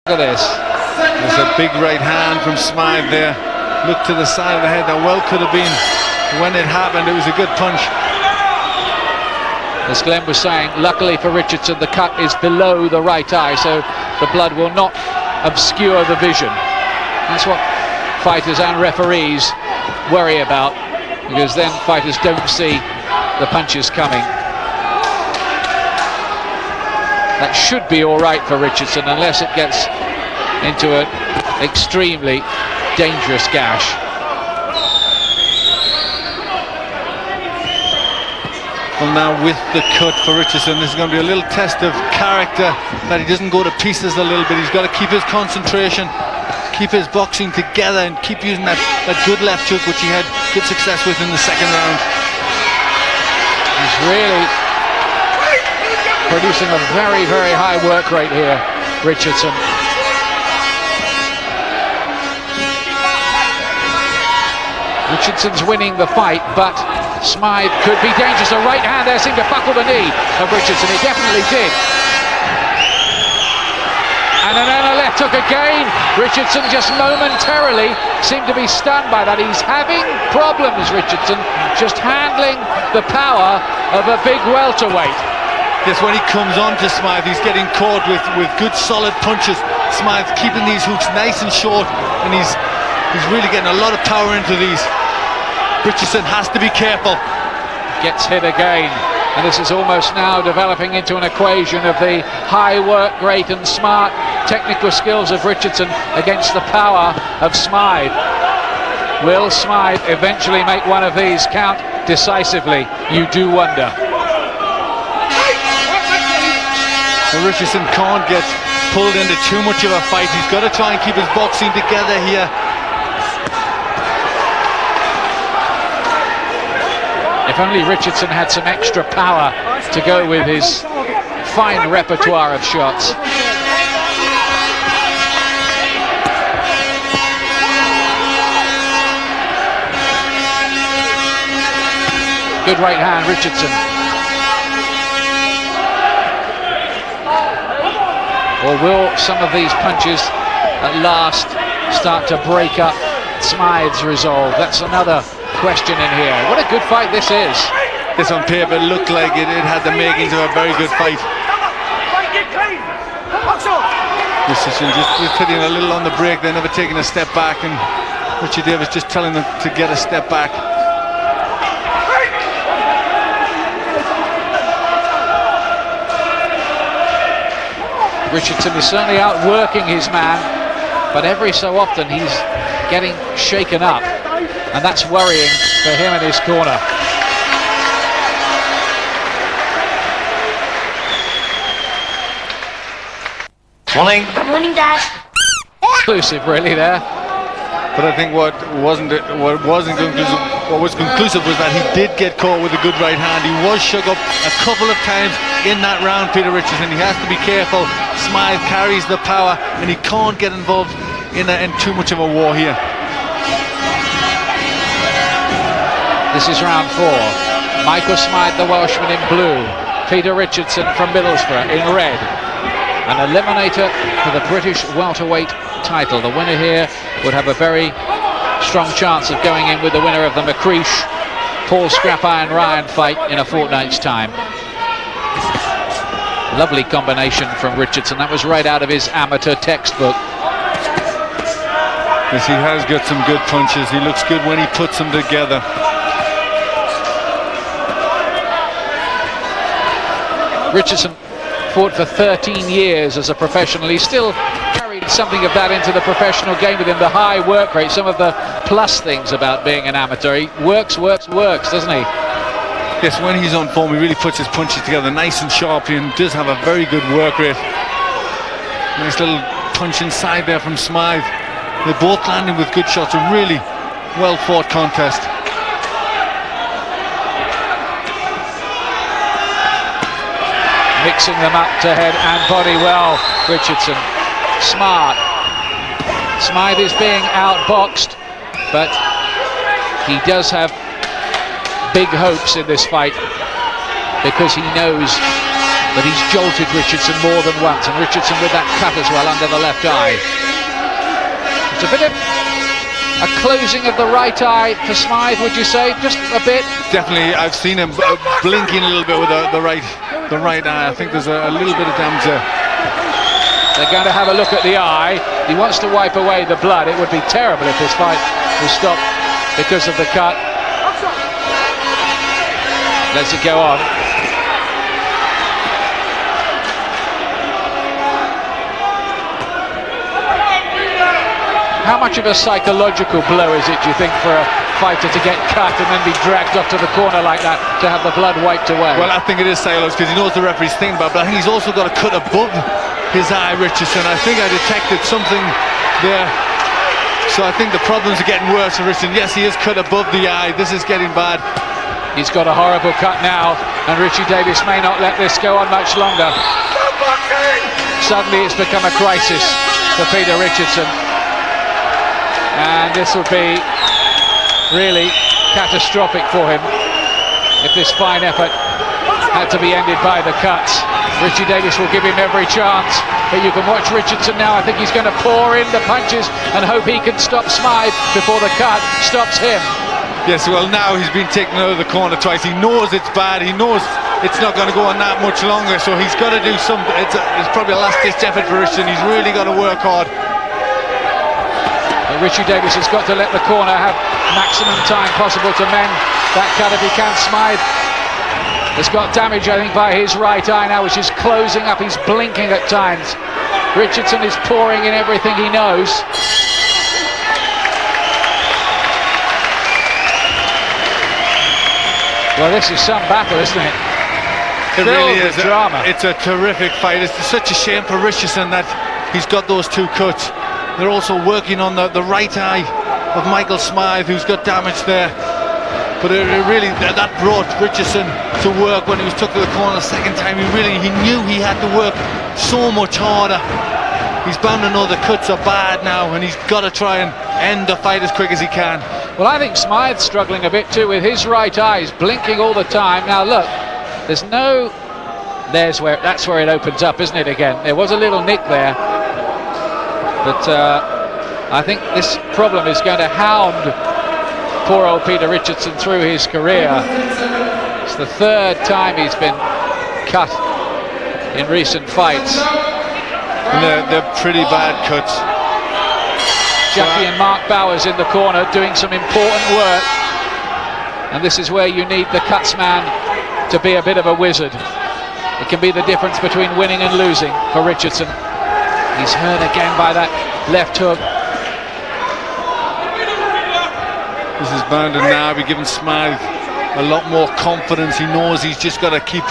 Look at this. There's a big right hand from Smyth there. Look to the side of the head. That well could have been, when it happened, it was a good punch. As Glenn was saying, luckily for Richardson, the cut is below the right eye, so the blood will not obscure the vision. That's what fighters and referees worry about, because then fighters don't see the punches coming. That should be all right for Richardson, unless it gets into an extremely dangerous gash. Well, now with the cut for Richardson, this is going to be a little test of character, that he doesn't go to pieces a little bit. He's got to keep his concentration, keep his boxing together, and keep using that good left hook, which he had good success with in the second round. He's really producing a very, very high work rate here, Richardson. Richardson's winning the fight, but Smyth could be dangerous. A right hand there seemed to buckle the knee of Richardson. It definitely did. And then a left hook again. Richardson just momentarily seemed to be stunned by that. He's having problems, Richardson, just handling the power of a big welterweight. Yes, when he comes on to Smyth, he's getting caught with good solid punches. Smyth keeping these hooks nice and short, and he's really getting a lot of power into these. Richardson has to be careful. Gets hit again, and this is almost now developing into an equation of the high work rate and smart technical skills of Richardson against the power of Smyth. Will Smyth eventually make one of these count decisively? You do wonder. So Richardson can't get pulled into too much of a fight. He's got to try and keep his boxing together here. If only Richardson had some extra power to go with his fine repertoire of shots. Good right hand, Richardson. Or will some of these punches at last start to break up Smyth's resolve? That's another question in here. What a good fight this is. This on paper looked like it had the makings of a very good fight. Richardson just hitting a little on the break, they're never taking a step back, and Richie Davis just telling them to get a step back. Richardson is certainly outworking his man, but every so often he's getting shaken up, and that's worrying for him in his corner. Morning. Morning, Dad. Exclusive, really, there. But I think what was conclusive was that he did get caught with a good right hand. He was shook up a couple of times in that round, Peter Richardson. He has to be careful. Smyth carries the power, and he can't get involved in too much of a war here. This is round 4. Michael Smyth, the Welshman, in blue. Peter Richardson from Middlesbrough in red. An eliminator for the British welterweight title. The winner here would have a very strong chance of going in with the winner of the McCreesh Paul Scrap Iron Ryan fight in a fortnight's time. Lovely combination from Richardson. That was right out of his amateur textbook. Yes, he has got some good punches. He looks good when he puts them together. Richardson fought for 13 years as a professional. He still carried something of that into the professional game with him, the high work rate, some of the plus things about being an amateur. He works, doesn't he? Yes, when he's on form, he really puts his punches together nice and sharply, and does have a very good work rate. Nice little punch inside there from Smyth. They're both landing with good shots. A really well fought contest. Mixing them up to head and body well, Richardson. Smart. Smyth is being outboxed, but he does have big hopes in this fight, because he knows but he's jolted Richardson more than once, and Richardson with that cut as well under the left eye. It's a bit of a closing of the right eye for Smyth, would you say? Just a bit? Definitely, I've seen him blinking a little bit with the right eye. I think there's a little bit of damage there. They're going to have a look at the eye. He wants to wipe away the blood. It would be terrible if this fight was stopped because of the cut. Lets it go on. How much of a psychological blow is it, do you think, for a fighter to get cut and then be dragged up to the corner like that to have the blood wiped away? Well, I think it is psychological because he knows the referee's thinking about it, but I think he's also got a cut above his eye, Richardson. I think I detected something there. So I think the problems are getting worse for Richardson. Yes, he is cut above the eye. This is getting bad. He's got a horrible cut now, and Richie Davies may not let this go on much longer. Suddenly it's become a crisis for Peter Richardson, and this would be really catastrophic for him if this fine effort had to be ended by the cuts. Richie Davies will give him every chance, but you can watch Richardson now. I think he's going to pour in the punches and hope he can stop Smyth before the cut stops him. Yes, well, now he's been taken out of the corner twice. He knows it's bad. He knows it's not going to go on that much longer, so he's got to do something. It's probably a last-ditch effort for Richardson. He's really got to work hard. But Richie Davies has got to let the corner have maximum time possible to mend that cut if he can. Smyth has got damage, I think, by his right eye now, which is closing up. He's blinking at times. Richardson is pouring in everything he knows. Well, this is some battle, isn't it? It really is. Drama. It's a terrific fight. It's such a shame for Richardson that he's got those two cuts. They're also working on the right eye of Michael Smyth, who's got damage there. But it really, that brought Richardson to work when he was took to the corner the second time. He knew he had to work so much harder. He's bound to know the cuts are bad now, and he's got to try and end the fight as quick as he can. Well, I think Smyth's struggling a bit too with his right eye. He's blinking all the time. Now look, that's where it opens up, isn't it, again? There was a little nick there, but I think this problem is going to hound poor old Peter Richardson through his career. It's the third time he's been cut in recent fights. And they're pretty bad cuts. Jackie and Mark Bowers in the corner doing some important work, and this is where you need the cutsman to be a bit of a wizard. It can be the difference between winning and losing for Richardson. He's hurt again by that left hook. This is bound to now be giving Smyth a lot more confidence. He knows he's just got to keep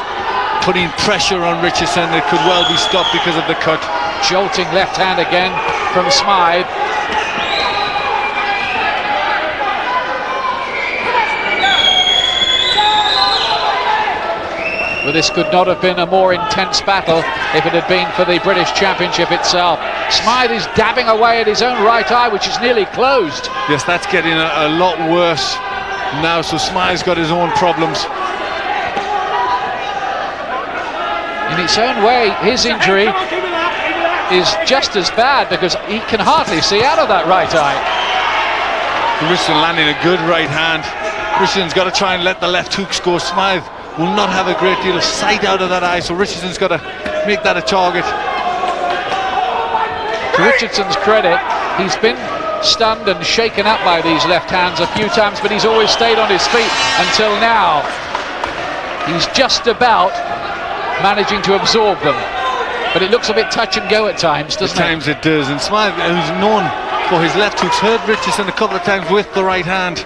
putting pressure on Richardson. It could well be stopped because of the cut. Jolting left hand again from Smyth. Well, this could not have been a more intense battle if it had been for the British Championship itself. Smyth is dabbing away at his own right eye, which is nearly closed. Yes, that's getting a lot worse now, so Smyth's got his own problems. In its own way, his injury is just as bad because he can hardly see out of that right eye. Richardson landing a good right hand. Richardson's got to try and let the left hooks go. Smyth will not have a great deal of sight out of that eye, so Richardson's got to make that a target. To Richardson's credit, he's been stunned and shaken up by these left hands a few times, but he's always stayed on his feet until now. He's just about managing to absorb them, but it looks a bit touch and go at times, doesn't it? At times it does, and Smyth, who's known for his left hooks, hurt Richardson a couple of times with the right hand.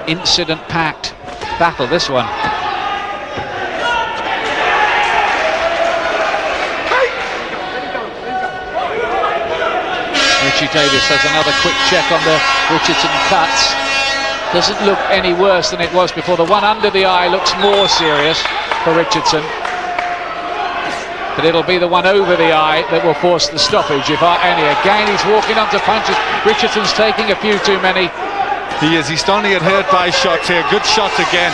Incident-packed battle, this one. Richie Davies has another quick check on the Richardson cuts. Doesn't look any worse than it was before. The one under the eye looks more serious for Richardson, but it'll be the one over the eye that will force the stoppage, if any. Again, he's walking onto punches. Richardson's taking a few too many. He is. He's starting to get hurt by shots here. Good shots again.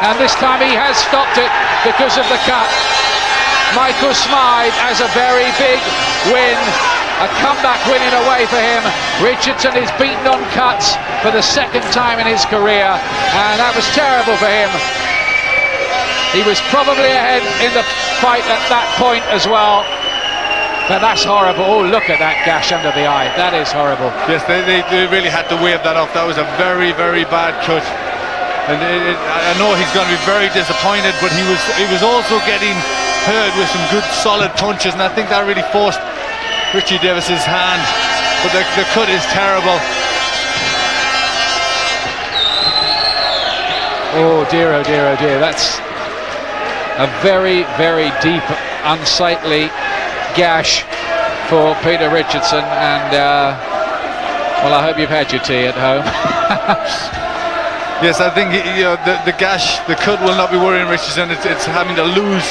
and this time he has stopped it because of the cut. Michael Smyth has a very big win, a comeback win in a way for him. Richardson is beaten on cuts for the second time in his career, and that was terrible for him. He was probably ahead in the fight at that point as well. But that's horrible. Oh, look at that gash under the eye. That is horrible. Yes, they really had to wave that off. That was a very, very bad cut. And I know he's going to be very disappointed, but he was also getting hurt with some good solid punches, and I think that really forced Richie Davis's hand. But the cut is terrible. Oh dear, oh dear, oh dear. That's a very, very deep, unsightly gash for Peter Richardson, and well, I hope you've had your tea at home. Yes, I think the gash, the cut will not be worrying Richardson. It's having to lose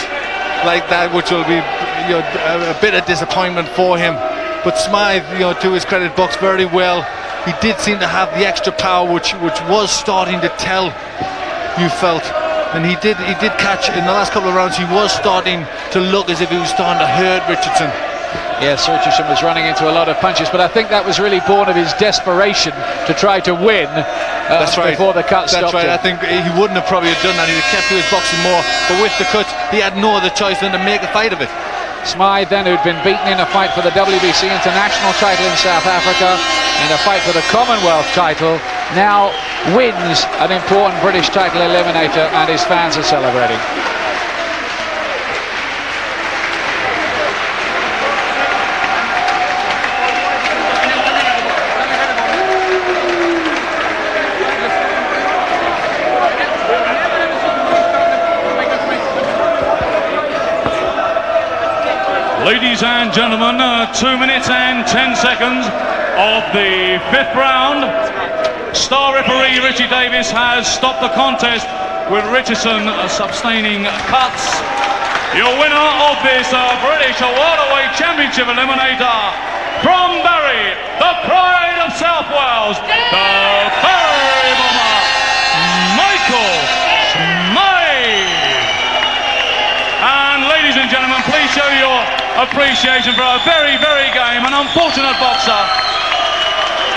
like that, which will be a bit of disappointment for him. But Smyth, to his credit, boxed very well. He did seem to have the extra power, which was starting to tell, you felt. And he did catch in the last couple of rounds. He was starting to look as if he was starting to hurt Richardson. Yes, Richardson was running into a lot of punches, but I think that was really born of his desperation to try to win. That's right. Before the cut stopped. That's right. him. I think he wouldn't have probably done that. He'd have kept to his boxing more. But with the cut, he had no other choice than to make a fight of it. Smyth then, who'd been beaten in a fight for the WBC International title in South Africa, in a fight for the Commonwealth title, now wins an important British title eliminator, and his fans are celebrating. Ladies and gentlemen, 2 minutes and 10 seconds of the 5th round. Star referee Richie Davis has stopped the contest with Richardson sustaining cuts. Your winner of this British Welterweight Championship eliminator from Barry, the pride of South Wales, the Barry Bomber, Michael Smyth. And ladies and gentlemen, please show your appreciation for a very, very game and unfortunate boxer,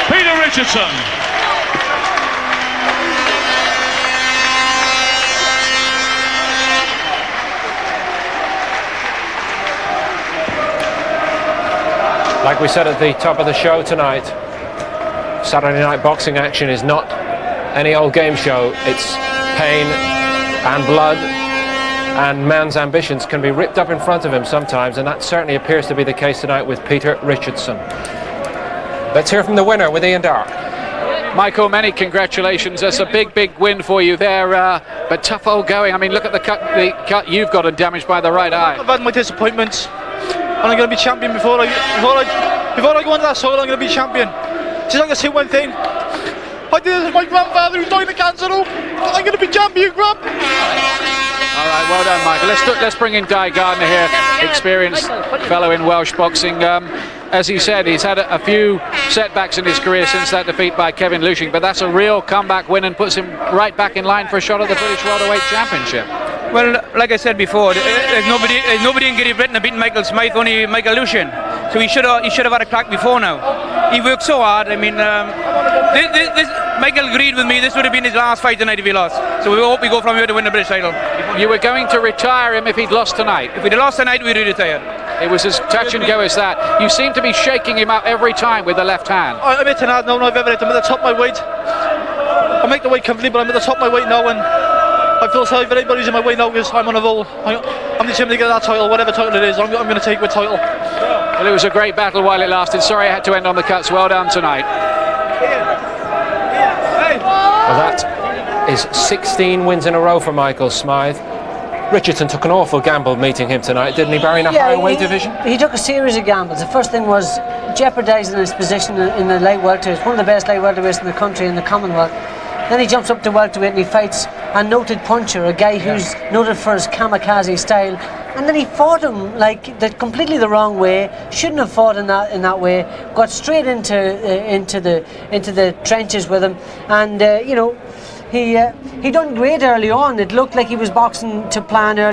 Peter Richardson. Like we said at the top of the show tonight, Saturday night boxing action is not any old game show. It's pain and blood, and man's ambitions can be ripped up in front of him sometimes, and that certainly appears to be the case tonight with Peter Richardson. Let's hear from the winner with Ian Dark. Michael, many congratulations. That's a big, big win for you there, but tough old going. I mean, look at the cut you've got and damaged by the right eye. I've had my disappointments, and I'm going to be champion before I go into that soil. I'm going to be champion. Just like I say one thing, I did this with my grandfather who died of cancer. I'm going to be champion, Grab. All right, well done, Michael. Let's bring in Guy Gardner here, experienced fellow in Welsh boxing. As he said, he's had a few setbacks in his career since that defeat by Kevin Lushing, but that's a real comeback win and puts him right back in line for a shot at the British Welterweight Championship. Well, like I said before, there's nobody in Great Britain that beat Michael Smyth, only Michael Lushing. So he should have had a crack before now. He worked so hard. I mean, Michael agreed with me. This would have been his last fight tonight if he lost. So we hope we go from here to win the British title. You were going to retire him if he'd lost tonight. If we'd lost tonight, we'd have retired. It was as touch and go as that. You seem to be shaking him up every time with the left hand. I'm hitting hard now. I've ever hit him at the top of my weight. I make the weight comfortably, but I'm at the top of my weight now, and I feel sorry for anybody's in my way now because I'm on a roll. I'm determined to get that title, whatever title it is. I'm going to take the title. Well, it was a great battle while it lasted. Sorry I had to end on the cuts. Well done tonight. Well, that is 16 wins in a row for Michael Smyth. Richardson took an awful gamble meeting him tonight, didn't he, Barry, in a higher weight division? He took a series of gambles. The first thing was jeopardising his position in the light welterweight. One of the best light welterweights in the country, in the Commonwealth. Then he jumps up to welterweight and he fights a noted puncher, a guy who's noted for his kamikaze style. And then he fought him like completely the wrong way. Shouldn't have fought in that way. Got straight into the trenches with him, and he done great early on. It looked like he was boxing to plan early.